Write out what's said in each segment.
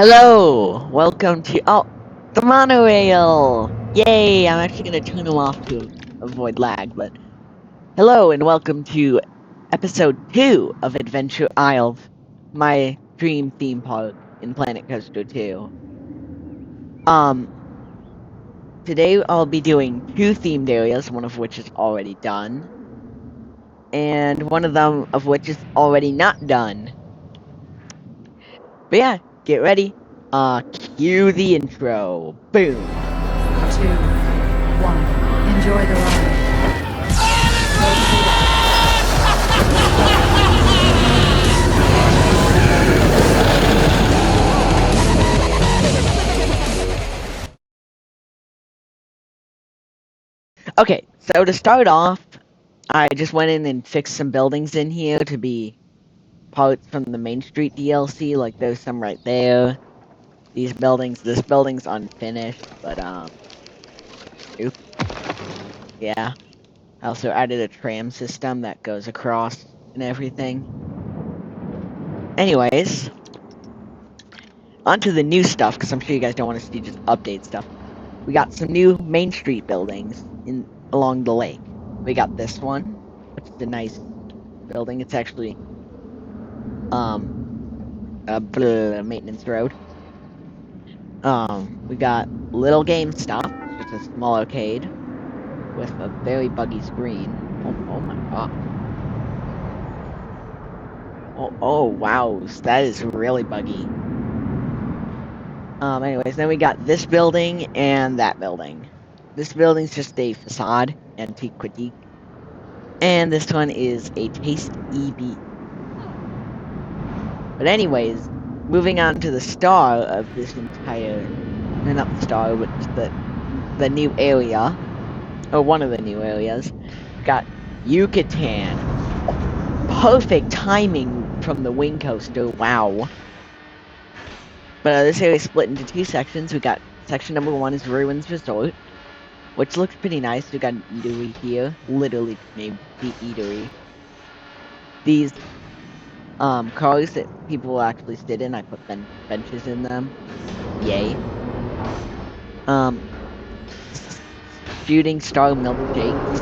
Hello! Welcome to the monorail! Yay! I'm actually gonna turn them off to avoid lag, but hello and welcome to episode 2 of Adventure Isle, my dream theme park in Planet Coaster 2. Today I'll be doing 2 themed areas, one of which is already done, and one of them of which is already not done. But yeah, get ready. Cue the intro. Boom. 2, 1. Enjoy the ride. Okay, so to start off, I just went in and fixed some buildings in here to be parts from the Main Street DLC, like there's some right there. This building's unfinished, but oops. Yeah. I also added a tram system that goes across and everything. Anyways, onto the new stuff, because I'm sure you guys don't want to see just update stuff. We got some new Main Street buildings along the lake. We got this one, which is a nice building. It's actually a maintenance road. We got Little GameStop, just a small arcade with a very buggy screen. Oh my god. Oh wow, that is really buggy. Anyways, then we got this building and that building. This building's just a facade, antique critique. And this one is a Taste EB. But anyways, moving on to the star of this entire, not the star, but the new area, or one of the new areas, got Yucatan. Perfect timing from the wing coaster, wow. But this area is split into 2 sections. We got section number 1 is Ruins Resort, which looks pretty nice. We got an eatery here, literally named the eatery. These cars that people will actually sit in, I put benches in them. Yay. Shooting star milkshakes.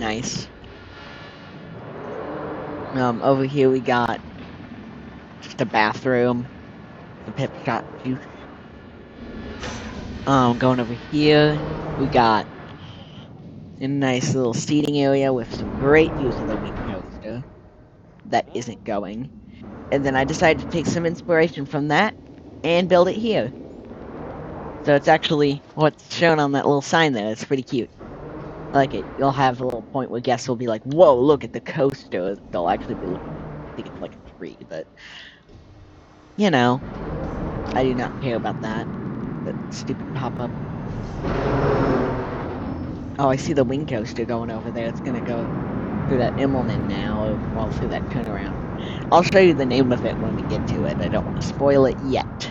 Nice. Over here we got just a bathroom. The pip shot juice. Going over here, we got a nice little seating area with some great views of the wing coaster. That isn't going. And then I decided to take some inspiration from that and build it here. So it's actually what's shown on that little sign there. It's pretty cute. I like it. You'll have a little point where guests will be like, whoa, look at the coaster. They'll actually be looking, I think it's like a tree, but you know, I do not care about that. That stupid pop-up. Oh, I see the wing coaster going over there. It's gonna go through that Immelman now, or well, through that turnaround. I'll show you the name of it when we get to it. I don't want to spoil it yet.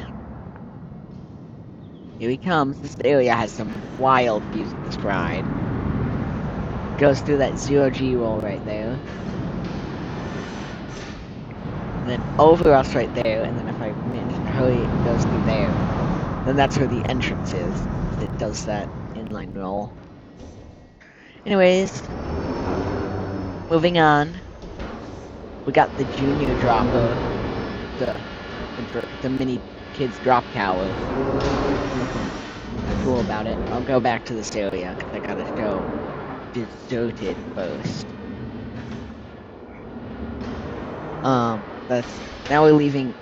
Here he comes. This area has some wild views of this ride. Goes through that 0G roll right there. And then over us right there, and then if I manage to hurry, it goes through there. Then that's where the entrance is. It does that inline roll. Anyways, moving on. We got the junior dropper, the mini kids drop tower. Nothing cool about it. I'll go back to this area because I gotta show Deserted first. Now we're leaving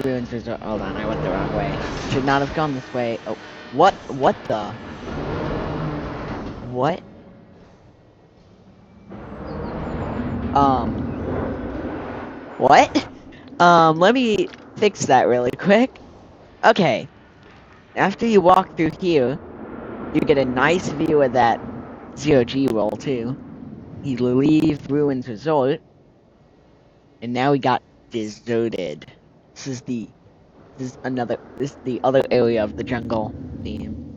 Ruins Resort. Hold on, I went the wrong way. Should not have gone this way. Oh, what the? What? What? Let me fix that really quick. Okay. After you walk through here, you get a nice view of that 0G roll too. You leave Ruins Resort, and now we got Deserted. This is the other area of the jungle theme.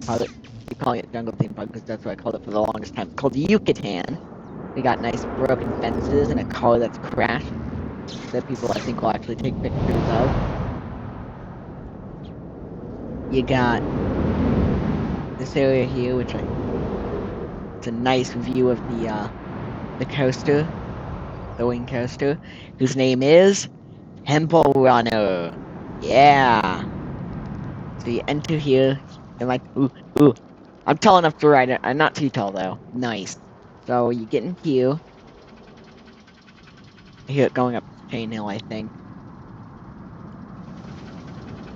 Keep calling it jungle theme park because that's what I called it for the longest time. It's called Yucatan. We got nice broken fences and a car that's crashed that people I think will actually take pictures of. you got this area here, which it's a nice view of the coaster, the wing coaster, whose name is Temple Runner. Yeah. So you enter here, and like, ooh, I'm tall enough to ride it. I'm not too tall though. Nice. So you get in here. I hear it going up this chain hill, I think.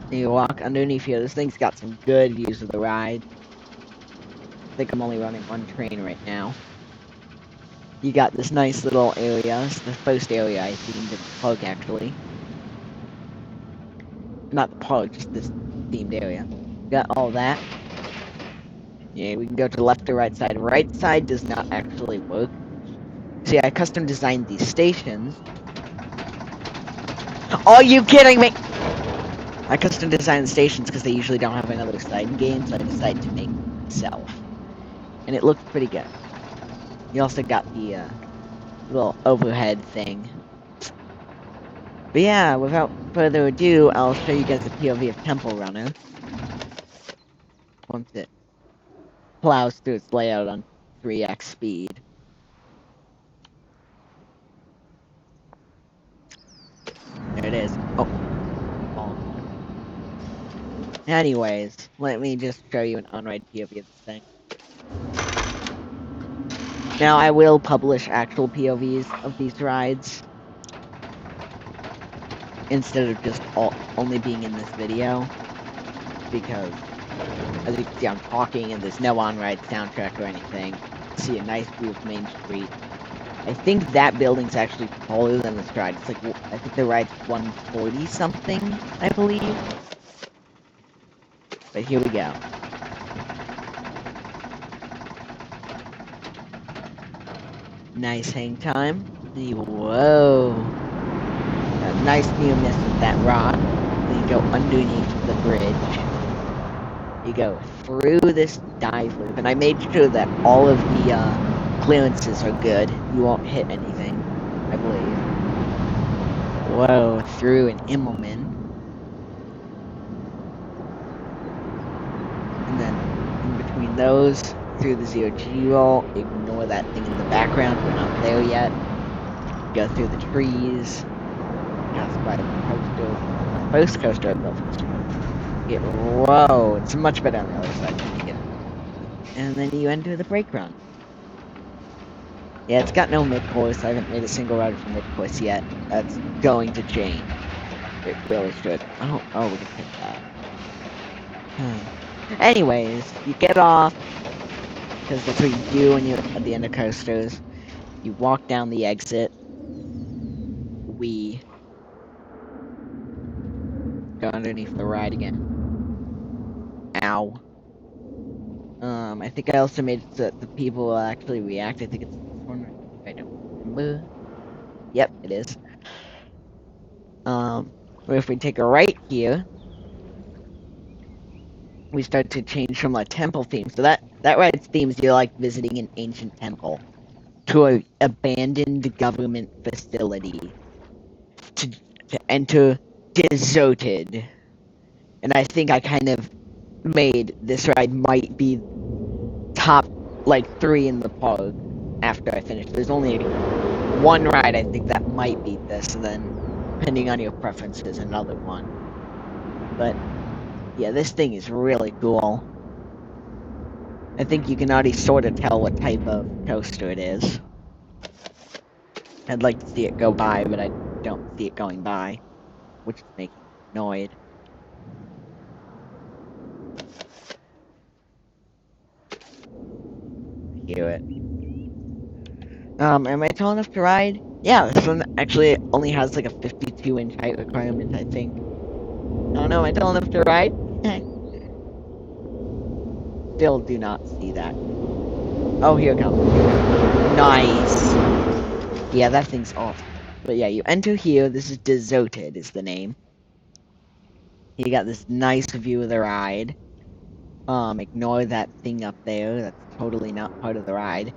And you walk underneath here. This thing's got some good views of the ride. I think I'm only running one train right now. You got this nice little area. It's the first area I themed in the park, actually. Not the park, just this themed area. Got all that. Yeah, we can go to the left or right side. Right side does not actually work. See, I custom designed these stations. Are you kidding me? I custom designed the stations because they usually don't have another side in game, so I decided to make it myself. And it looks pretty good. You also got the little overhead thing. But yeah, without further ado, I'll show you guys the POV of Temple Runner. Once it plows through its layout on 3x speed. There it is. Oh. Anyways, let me just show you an on-ride POV of this thing. Now, I will publish actual POVs of these rides, instead of just only being in this video, because, as you can see, I'm talking and there's no on-ride soundtrack or anything. See a nice view of Main Street. I think that building's actually taller than this ride. It's like, I think the ride's 140 something, I believe. But here we go. Nice hang time. Whoa. A nice near miss with that rock. Then you go underneath the bridge. You go through this dive loop. And I made sure that all of the clearances are good. You won't hit anything, I believe. Whoa, through an Immelman. And then in between those, through the zero-G roll, ignore that thing in the background, we're not there yet. Go through the trees, pass by the coaster, first coaster I built. Whoa, it's much better on the other side. And then you enter the brake run. Yeah, it's got no mid-course. I haven't made a single ride for mid-course yet. That's going to change. It really should. Oh, we can pick that. Anyways, you get off, because that's what you do when you're at the end of coasters. You walk down the exit. We go underneath the ride again. Ow. I think I also made it so that the people will actually react. I think it's this one. I don't remember. Yep, it is. If we take a right here, we start to change from a temple theme. So that ride's theme is you're like visiting an ancient temple to an abandoned government facility to enter deserted. And I think I kind of made this ride might be top like 3 in the park after I finish. There's only one ride I think that might beat this, and then depending on your preferences, another one. But yeah, this thing is really cool. I think you can already sort of tell what type of coaster it is. I'd like to see it go by, but I don't see it going by, which is making me annoyed. I hear it. Am I tall enough to ride? Yeah, this one actually only has like a 52-inch height requirement, I think. I don't know, am I tall enough to ride? Still do not see that. Oh, here it comes. Nice! Yeah, that thing's awesome. But yeah, you enter here, this is Deserted is the name. You got this nice view of the ride. Ignore that thing up there, that's totally not part of the ride.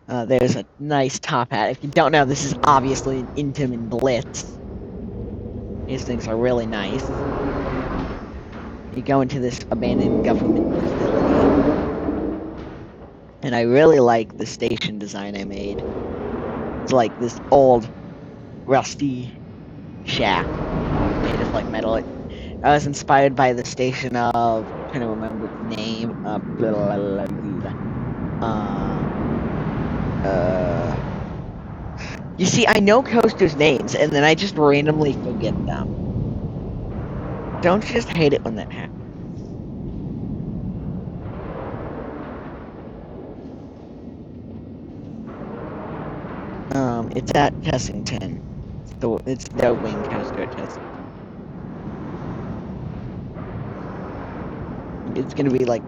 There's a nice top hat. If you don't know, this is obviously an Intamin Blitz. These things are really nice. you go into this abandoned government facility. And I really like the station design I made. It's like this old, rusty shack made of like metal. I was inspired by the station of, I'm trying to remember the name, you see, I know coasters' names, and then I just randomly forget them. Don't you just hate it when that happens? It's at Tessington. It's the wing coaster at Tessington. It's gonna be like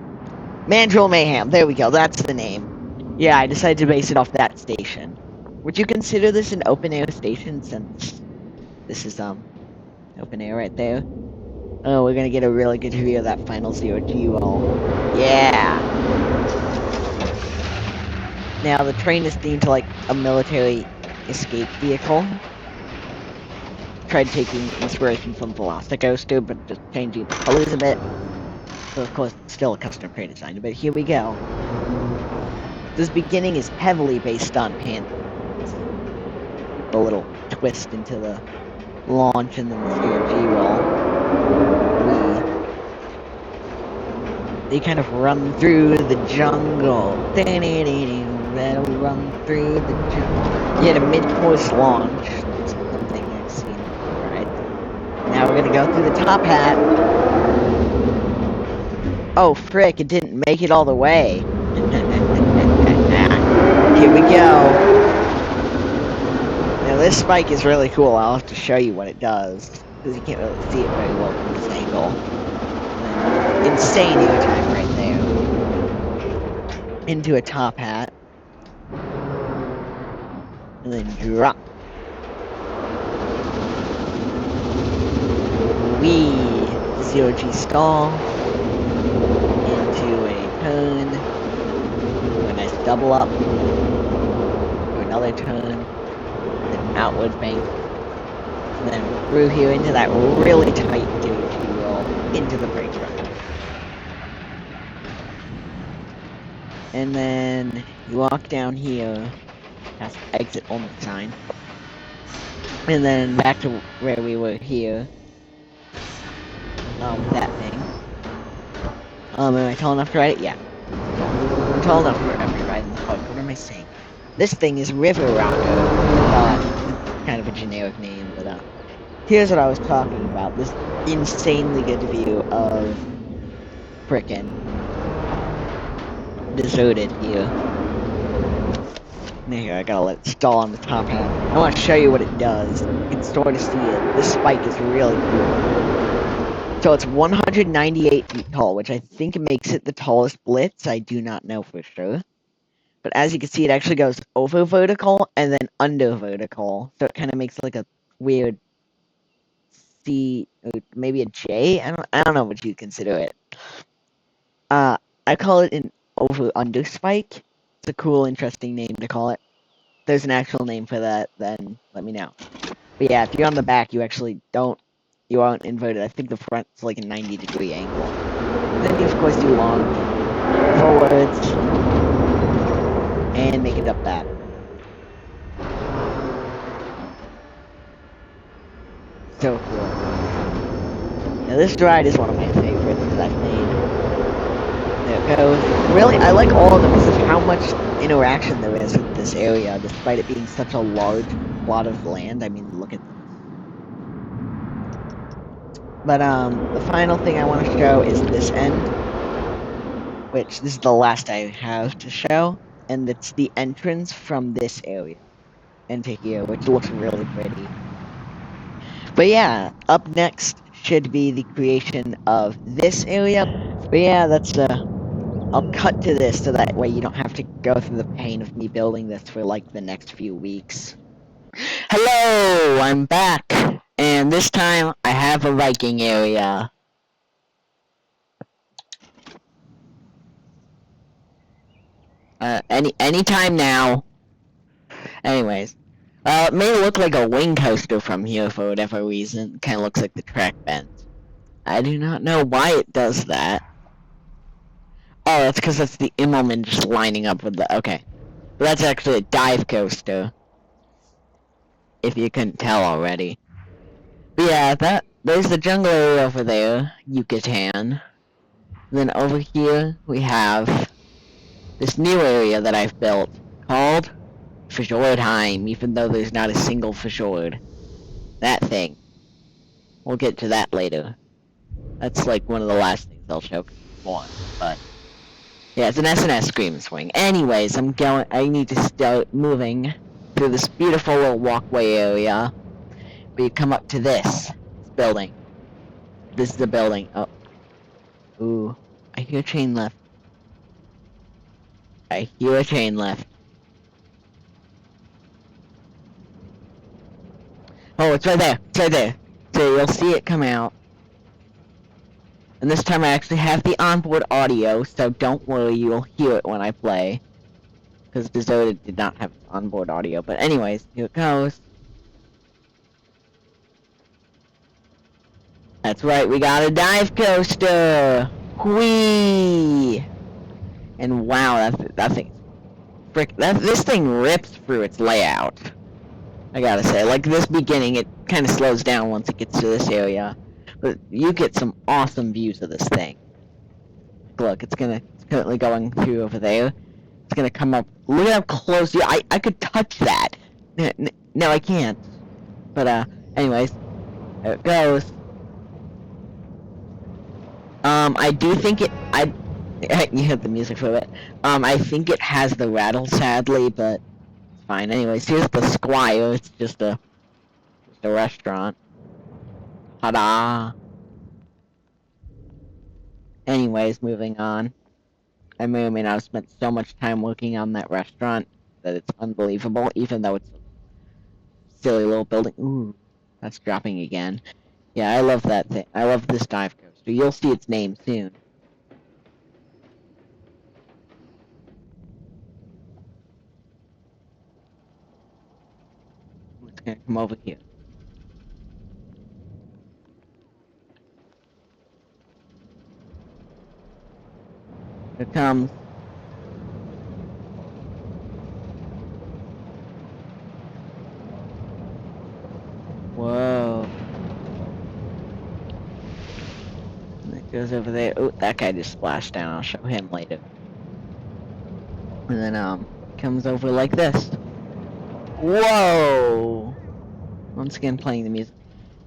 Mandrill Mayhem. There we go. That's the name. Yeah, I decided to base it off that station. Would you consider this an open air station since this is open air right there? Oh, we're gonna get a really good view of that final zero G roll. Yeah. Now the train is themed to like a military escape vehicle. Tried taking inspiration from Velocicoaster, but just changing the colors a bit. So of course, it's still a custom train design, but here we go. This beginning is heavily based on Pantheons. The little twist into the launch and then the zero G roll. They kind of run through the jungle. That'll run through the jungle. Yeah, the mid-course launch. Something I've seen. Alright. Now we're gonna go through the top hat. Oh, frick, it didn't make it all the way. Here we go. Now this spike is really cool. I'll have to show you what it does, because you can't really see it very well from this angle. Insane airtime right there. Into a top hat. And then drop. Wee! Zero G stall. Into a turn. Do a nice double up. Do another turn. Then outward bank. And then through here into that really tight zero G roll. Into the brake run. And then you walk down here. Past the exit only sign. And then back to where we were here. That thing. Am I tall enough to ride it? Yeah. I'm tall enough for every ride in the park. What am I saying? This thing is River Rocker. Kind of a generic name, but here's what I was talking about. This insanely good view of frickin' deserted here. Here, I gotta let it stall on the top hat. I want to show you what it does. You can sort of see it. This spike is really cool. So it's 198 feet tall, which I think makes it the tallest blitz. I do not know for sure. But as you can see, it actually goes over vertical and then under vertical. So it kind of makes like a weird C, maybe a J? I don't know what you'd consider it. I call it an over-under spike. It's a cool, interesting name to call it. If there's an actual name for that, then let me know. But yeah, if you're on the back, you aren't inverted. I think the front's like a 90-degree angle. Then you, of course, do long forwards and make it up back. So cool. Now this ride is one of my favorites that I've made. There it goes. Really, I like all of them because of how much interaction there is with this area, despite it being such a large plot of land. I mean, look at this. But the final thing I want to show is this end, which this is the last I have to show, and it's the entrance from this area into here, which looks really pretty. But yeah, up next should be the creation of this area. But yeah, that's I'll cut to this so that way you don't have to go through the pain of me building this for like the next few weeks. Hello, I'm back, and this time I have a Viking area. Anytime now. Anyways, it may look like a wing coaster from here for whatever reason. Kind of looks like the track bends. I do not know why it does that. Oh, that's because that's the Immelman just lining up with the... Okay. But that's actually a dive coaster. If you couldn't tell already. But yeah, there's the jungle area over there, Yucatan. Then over here, we have this new area that I've built called Fjordheim, even though there's not a single fjord. That thing. We'll get to that later. That's like one of the last things I'll show more, but yeah, it's an S&S Scream Swing. Anyways, I need to start moving through this beautiful little walkway area. Where you come up to this building. This is the building. Oh. Ooh. I hear a chain lift. I hear a chain lift. Oh, it's right there. It's right there. So you'll see it come out. And this time I actually have the onboard audio, so don't worry, you'll hear it when I play. Because Deserted did not have onboard audio. But anyways, here it goes. That's right, we got a dive coaster! Whee! And wow, that thing's this thing rips through its layout. I gotta say, like this beginning, it kind of slows down once it gets to this area. But you get some awesome views of this thing. Look, it's currently going through over there. It's gonna come up. Look at how close you. I could touch that. No, I can't. But anyways, there it goes. I do think it. You heard the music for it. I think it has the rattle, sadly, but it's fine. Anyways, here's the Squire. It's just a restaurant. Ta-da! Anyways, moving on. I may or may not have spent so much time working on that restaurant that it's unbelievable, even though it's a silly little building. Ooh, that's dropping again. Yeah, I love that thing. I love this dive coaster. You'll see its name soon. It's gonna come over here. Here it comes. Whoa. And it goes over there. Oh, that guy just splashed down. I'll show him later. And then, comes over like this. Whoa! Once again, playing the music.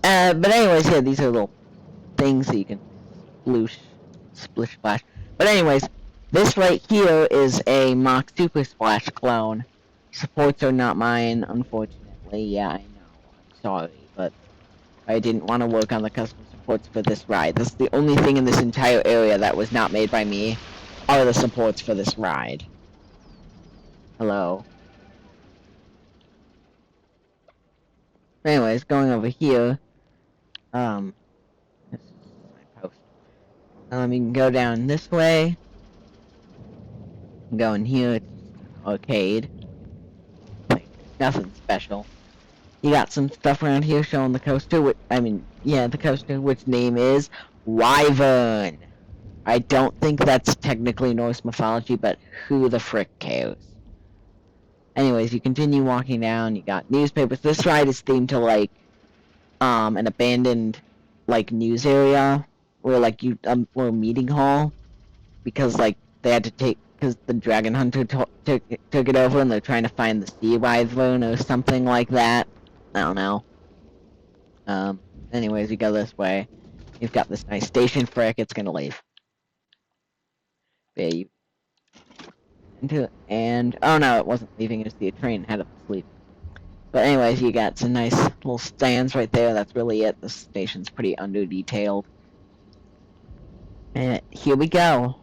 But anyways, yeah, these are little things that you can splish splash. But anyways, this right here is a Mach Super Splash clone. Supports are not mine, unfortunately. Yeah, I know. I'm sorry, but I didn't want to work on the custom supports for this ride. This is the only thing in this entire area that was not made by me, are the supports for this ride. Hello. Anyways, going over here, this is my post. We can go down this way. Go in here, it's an arcade. Like, nothing special. You got some stuff around here showing the coaster, the coaster, which name is Wyvern. I don't think that's technically Norse mythology, but who the frick cares? Anyways, you continue walking down, you got newspapers. This ride is themed to, like, an abandoned, like, news area, or, like, or a meeting hall, because, like, they had to because the Dragon Hunter took it over, and they're trying to find the Sea Wyvern or something like that. I don't know. Anyways, you go this way. You've got this nice station frick, it's gonna leave. Yeah, you into it, and oh no, it wasn't leaving, it was the train had it asleep. But anyways, you got some nice little stands right there, that's really it. The station's pretty under-detailed. And here we go.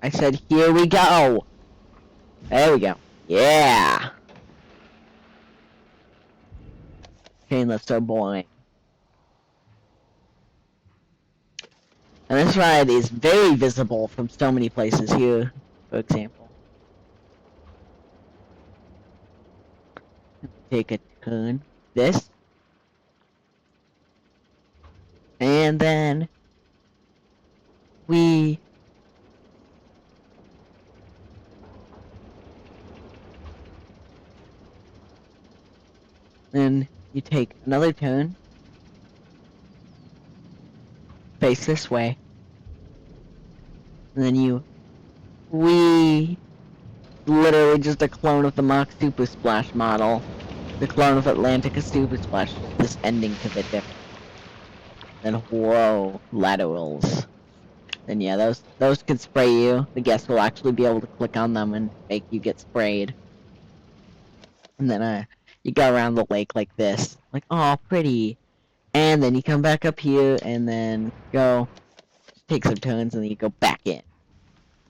I said, here we go! There we go. Yeah! Chain lifts are boring. And this ride is very visible from so many places here, for example. take a turn this, and then we then you take another turn, face this way, and then you literally just a clone of the Mach Super Splash model. The clone of Atlantica Super Splash, this ending to the different. Then whoa, laterals. Then yeah, those could spray you. The guest will actually be able to click on them and make you get sprayed. And then you go around the lake like this. Like, oh, pretty. And then you come back up here and then go take some turns and then you go back in.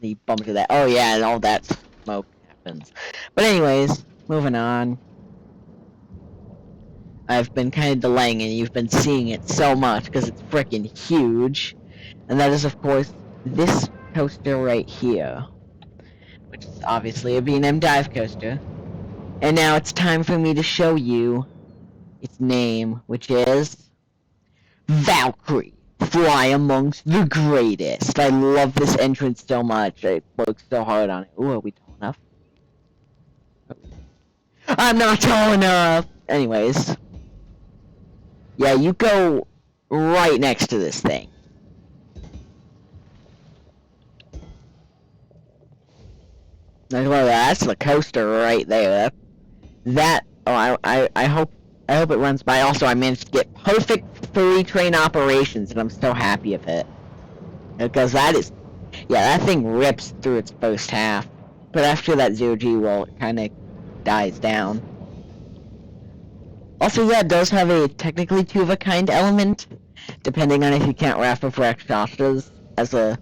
Then you bump into that. Oh yeah, and all that smoke happens. But anyways, moving on. I've been kind of delaying it. You've been seeing it so much because it's freaking huge. And that is, of course, this coaster right here. Which is obviously a B&M dive coaster. And now it's time for me to show you its name, which is Valkyrie. Fly amongst the greatest. I love this entrance so much. I worked so hard on it. Ooh, are we tall enough? I'm not tall enough! Anyways. Yeah, you go right next to this thing. Like, well, that's the coaster right there. Oh, I hope it runs by. Also, I managed to get perfect 3 train operations, and I'm so happy of it. Because that thing rips through its first half. But after that 0G roll, it kind of dies down. Also, yeah, it does have a technically 2-of-a-kind element, depending on if you count Wrath of Rakshasas as a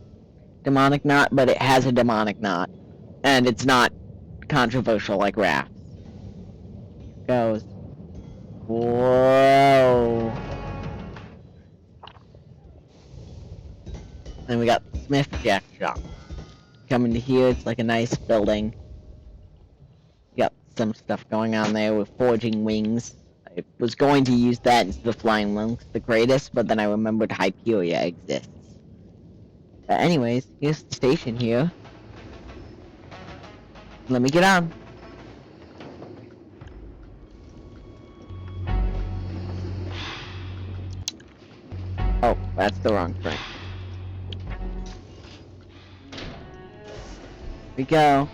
demonic knot, but it has a demonic knot. And it's not controversial like Wrath. Goes. Whoa. Then we got Smith Jack Shop. Coming to here, it's like a nice building. You got some stuff going on there with forging wings. I was going to use that instead of flying wings, the greatest, but then I remembered Hyperia exists. But anyways, here's the station here. Let me get on. Oh, that's the wrong train. Here we go.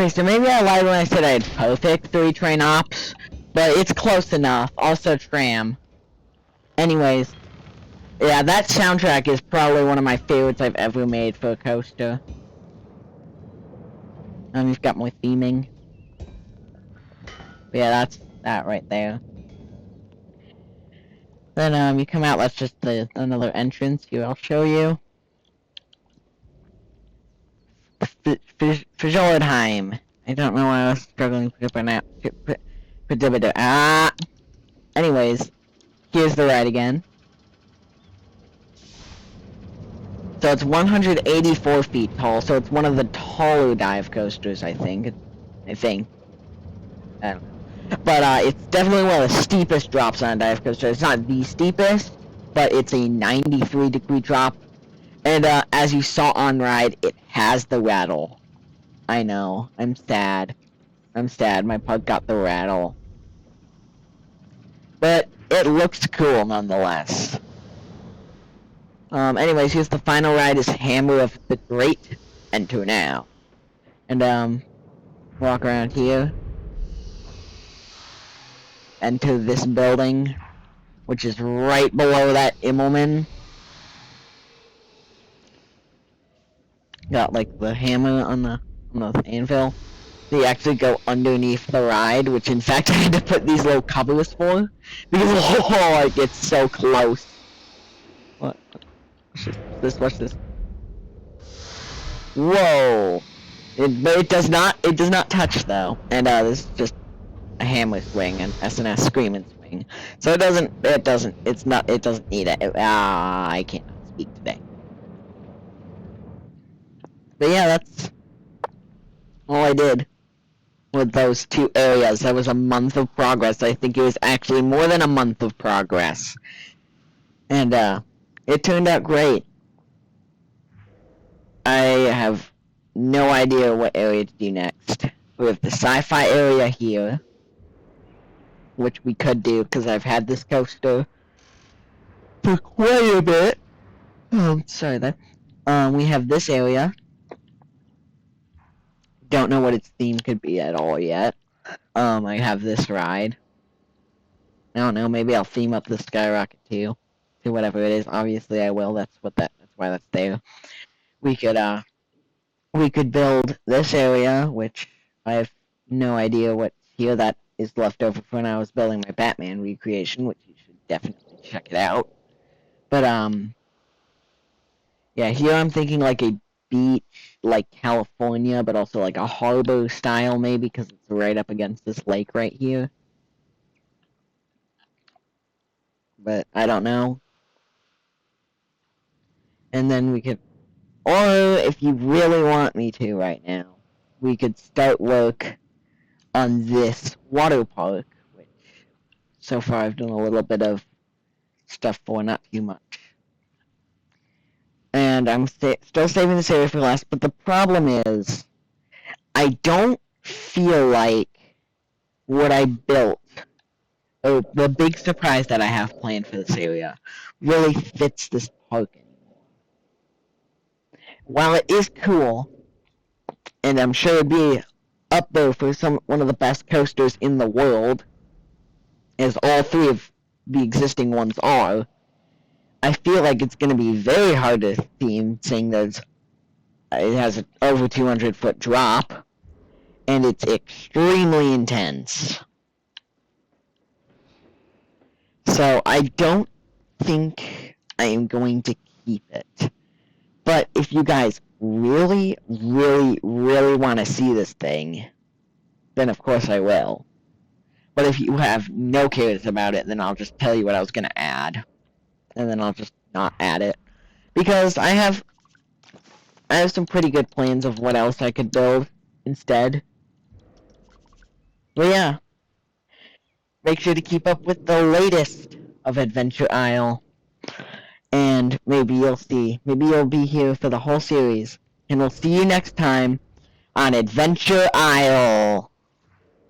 Okay, so maybe I lied when I said I had perfect 3-train ops, but it's close enough. Also tram. Anyways, yeah, that soundtrack is probably one of my favorites I've ever made for a coaster. You've got more theming. But yeah, that's that right there. Then, you come out, that's just another entrance here, I'll show you. Fjordheim. I don't know why I was struggling to pronounce it. Anyways, here's the ride again. So it's 184 feet tall, so it's one of the taller dive coasters, I think. I don't know. But, it's definitely one of the steepest drops on a dive coaster. It's not the steepest, but it's a 93-degree drop. And, as you saw on ride, it has the rattle. I know. I'm sad. My pug got the rattle. But it looks cool nonetheless. Anyways, here's the final ride is Hammer of the Great. Enter now. And, walk around here. Enter this building, which is right below that Immelman. Got, like, the hammer on the anvil. So you actually go underneath the ride, which in fact I had to put these little covers for. Because, oh, it gets so close. What? Watch this. Whoa! But it does not touch though. And this is just a hammer swing and S&S screaming swing. So it doesn't need it. I can't speak today. But yeah, that's all I did with those two areas. That was a month of progress. I think it was actually more than a month of progress. And it turned out great. I have no idea what area to do next. We have the sci-fi area here, which we could do because I've had this coaster for quite a bit. Sorry that. We have this area. Don't know what its theme could be at all yet. I have this ride. I don't know, maybe I'll theme up the Skyrocket too. To whatever it is. Obviously I will, that's why that's there. We could build this area, which I have no idea what's here. That is left over from when I was building my Batman recreation, which you should definitely check it out. But, yeah, here I'm thinking like a beach, like California, but also like a harbor style maybe, because it's right up against this lake right here. But I don't know. And then we could, or if you really want me to right now, we could start work on this water park, which so far I've done a little bit of stuff for, not too much. And I'm still saving this area for last, but the problem is, I don't feel like what I built, or the big surprise that I have planned for this area, really fits this park anymore. While it is cool, and I'm sure it'd be up there for one of the best coasters in the world, as all three of the existing ones are, I feel like it's going to be very hard to theme, seeing that it has an over 200-foot drop, and it's extremely intense. So I don't think I am going to keep it. But if you guys really, really, really want to see this thing, then of course I will. But if you have no cares about it, then I'll just tell you what I was going to add. And then I'll just not add it. Because I have some pretty good plans of what else I could build instead. But yeah. Make sure to keep up with the latest of Adventure Isle. And maybe you'll see. Maybe you'll be here for the whole series. And we'll see you next time on Adventure Isle.